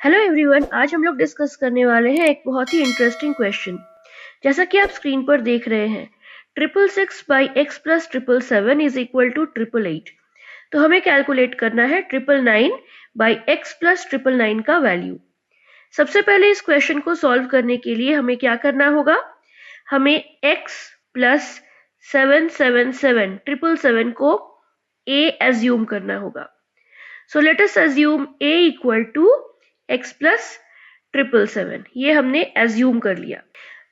Hello everyone, आज हम लोग डिस्कस करने वाले हैं एक बहुत ही इंटरेस्टिंग क्वेश्चन। जैसा कि आप स्क्रीन पर देख रहे हैं, 666 by X plus 777 is equal to 888। तो हमें कैलकुलेट करना है 999 बाई एक्स प्लस 999 का वैल्यू। सबसे पहले इस क्वेश्चन को सॉल्व करने के लिए हमें क्या करना होगा, हमें x प्लस 777 777 को a एज्यूम करना होगा। So let us assume a equal to x plus 777। ये हमने एज्यूम कर लिया।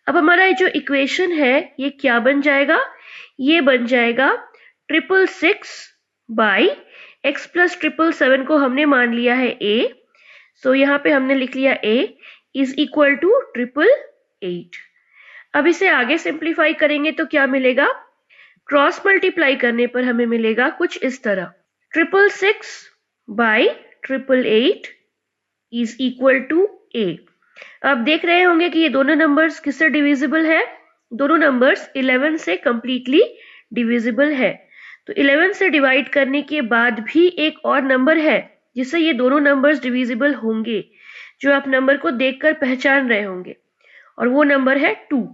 अब हमारा जो इक्वेशन है ये क्या बन जाएगा, ये बन जाएगा 666 बाई x प्लस 777 को हमने मान लिया है a। सो यहाँ पे हमने लिख लिया a इज इक्वल टू 888। अब इसे आगे सिंप्लीफाई करेंगे तो क्या मिलेगा, क्रॉस मल्टीप्लाई करने पर हमें मिलेगा कुछ इस तरह, 666 by 888 is equal to a। अब देख रहे होंगे कि ये दोनों नंबर्स किससे डिविजिबल है, दोनों नंबर्स 11 से कंप्लीटली डिविजिबल है। तो 11 से डिवाइड करने के बाद भी एक और नंबर है जिससे ये दोनों नंबर्स डिविजिबल होंगे, जो आप नंबर को देखकर पहचान रहे होंगे, और वो नंबर है 2।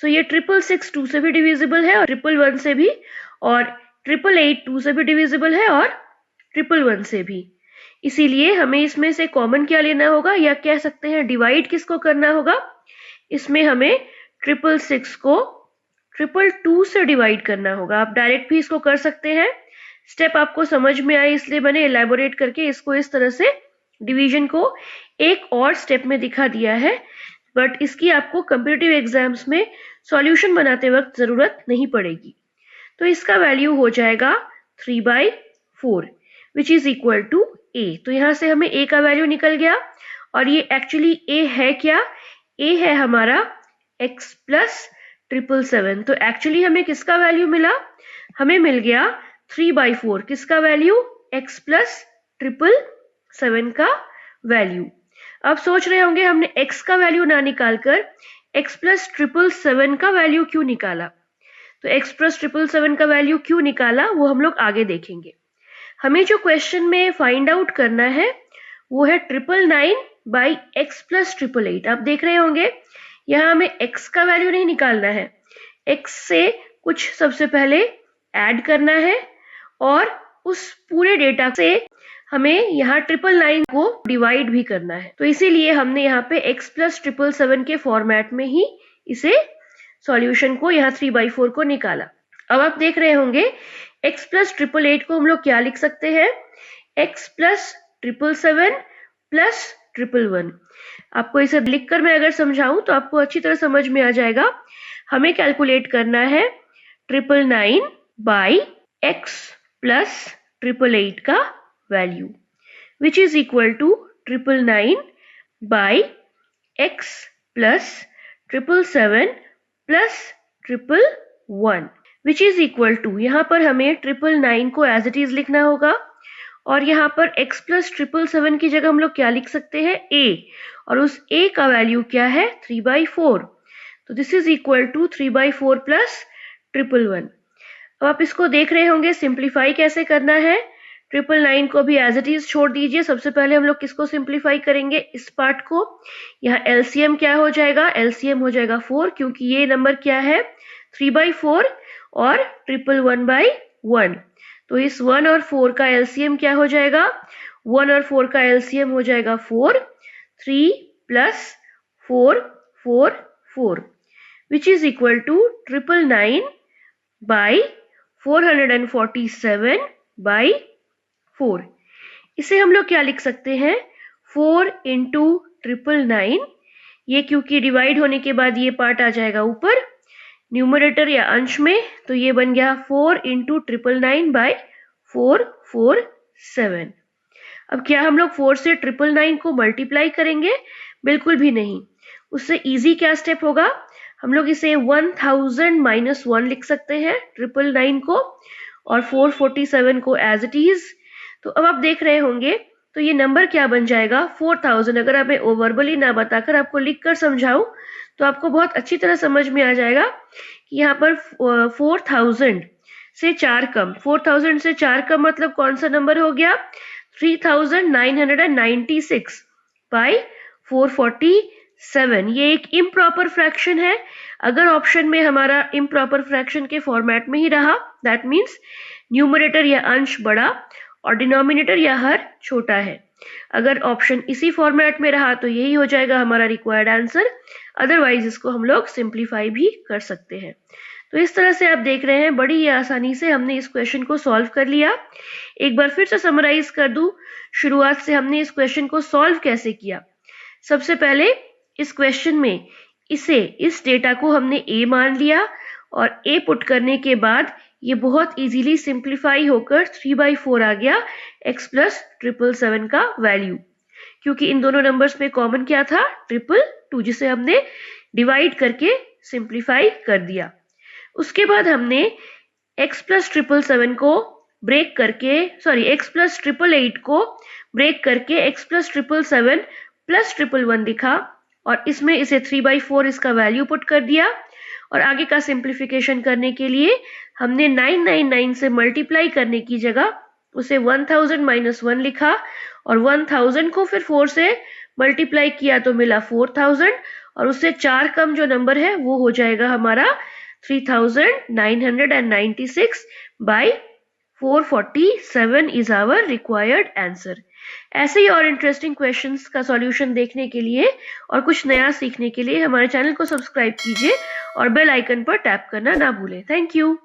सो ये 666 2 से भी डिविजिबल है, और 111 से भी, और 888 2 से भी डिविजिबल है, और 111 से भी। इसीलिए हमें इसमें से कॉमन क्या लेना होगा, या कह सकते हैं डिवाइड किसको करना होगा, इसमें हमें 666 को 222 से डिवाइड करना होगा। आप डायरेक्ट भी इसको कर सकते हैं, स्टेप आपको समझ में आए इसलिए मैंने एलैबोरेट करके इसको इस तरह से डिवीजन को एक और स्टेप में दिखा दिया है, बट इसकी आपको कॉम्पिटिटिव एग्जाम्स में सॉल्यूशन बनाते वक्त जरूरत नहीं पड़ेगी। तो इसका वैल्यू हो जाएगा 3/4 which is equal to a। तो यहाँ से हमें a का वैल्यू निकल गया, और ये एक्चुअली a है क्या, a है हमारा x प्लस 777। तो एक्चुअली हमें किसका वैल्यू मिला, हमें मिल गया 3/4, किसका वैल्यू, x प्लस 777 का वैल्यू। अब सोच रहे होंगे हमने x का वैल्यू ना निकालकर x प्लस 777 का वैल्यू क्यों निकाला। तो x प्लस 777 का वैल्यू क्यों निकाला वो हम लोग आगे देखेंगे। हमें जो क्वेश्चन में फाइंड आउट करना है वो है 999 बाई एक्स प्लस 888। आप देख रहे होंगे यहाँ हमें x का वैल्यू नहीं निकालना है, x से कुछ सबसे पहले ऐड करना है, और उस पूरे डेटा से हमें यहाँ 999 को डिवाइड भी करना है। तो इसीलिए हमने यहाँ पे x प्लस 777 के फॉर्मेट में ही इसे सॉल्यूशन को यहाँ 3/4 को निकाला। अब आप देख रहे होंगे x प्लस 888 को हम लोग क्या लिख सकते हैं, x प्लस 777 प्लस 111। आपको इसे लिखकर मैं अगर समझाऊं तो आपको अच्छी तरह समझ में आ जाएगा। हमें कैलकुलेट करना है 999 बाई x प्लस 888 का value, which is equal to 999 by x plus 777 plus 111, which is equal to, यहाँ पर हमें 999 को एज इट इज लिखना होगा, और यहाँ पर x प्लस 777 की जगह हम लोग क्या लिख सकते हैं, a, और उस a का वैल्यू क्या है 3/4। तो this is equal to 3/4 plus 111। अब आप इसको देख रहे होंगे सिंप्लीफाई कैसे करना है। 999 को भी एज इट इज छोड़ दीजिए। सबसे पहले हम लोग किसको सिंप्लीफाई करेंगे, इस पार्ट को। यहाँ एलसीएम क्या हो जाएगा, एलसीएम हो जाएगा 4, क्योंकि ये नंबर क्या है 3/4 और 111/1। तो इस 1 और 4 का एलसीएम क्या हो जाएगा, 1 और 4 का एलसीएम हो जाएगा 4, 3 plus 4 4 4, which is equal to 999 by 447/4। इसे हम लोग क्या लिख सकते हैं, 4 इंटू 999, ये क्योंकि डिवाइड होने के बाद ये पार्ट आ जाएगा ऊपर न्यूमरेटर या अंश में, तो ये बन गया 4 इंटू 999/447। अब क्या हम लोग 4 से 999 को मल्टीप्लाई करेंगे, बिल्कुल भी नहीं। उससे इजी क्या स्टेप होगा, हम लोग इसे 1000-1 लिख सकते हैं 999 को, और 447 को एज इट इज। तो अब आप देख रहे होंगे तो ये नंबर क्या बन जाएगा 4000। अगर मैं वर्बली ना बताकर आपको लिखकर समझाऊं तो आपको बहुत अच्छी तरह समझ में आ जाएगा कि यहाँ पर 4000 से 4 कम, 4000 से 4 कम मतलब कौन सा नंबर हो गया, 3996। बाई 447। ये एक इम्प्रॉपर फ्रैक्शन है। अगर ऑप्शन में हमारा इम्प्रॉपर फ्रैक्शन के फॉर्मेट में ही रहा, दैट मीन्स न्यूमरेटर या अंश बड़ा और डिनोमिनेटर या हर छोटा है। अगर ऑप्शन इसी फॉर्मेट में रहा तो यही हो जाएगा हमारा रिक्वायर्ड आंसर। अदरवाइज इसको हम लोग सिंप्लीफाई भी कर सकते हैं। तो इस तरह से आप देख रहे हैं बड़ी ही आसानी से हमने इस क्वेश्चन को सॉल्व कर लिया। एक बार फिर से समराइज कर दूं, शुरुआत से हमने इस क्वेश्चन को सॉल्व कैसे किया। सबसे पहले इस क्वेश्चन में इस डेटा को हमने a मान लिया और a पुट करने के बाद ये बहुत इजीली सिंप्लीफाई होकर 3/4 आ गया x प्लस 777 का वैल्यू, क्योंकि इन दोनों नंबर्स में कॉमन क्या था 222, जिसे हमने डिवाइड करके सिंप्लीफाई कर दिया। उसके बाद हमने x प्लस 777 को ब्रेक करके x प्लस 888 को ब्रेक करके x प्लस 777 प्लस 111 लिखा और इसमें इसे 3/4 इसका वैल्यू पुट कर दिया। और आगे का सिंप्लीफिकेशन करने के लिए हमने 999 से मल्टीप्लाई करने की जगह उसे 1000 माइनस 1 लिखा और 1000 को फिर 4 से मल्टीप्लाई किया तो मिला 4000 और उससे 4 कम जो नंबर है वो हो जाएगा हमारा 3996 by 447 is our required answer. ऐसे ही और इंटरेस्टिंग क्वेश्चंस का सॉल्यूशन देखने के लिए और कुछ नया सीखने के लिए हमारे चैनल को सब्सक्राइब कीजिए और बेल आइकन पर टैप करना ना भूलें। Thank you.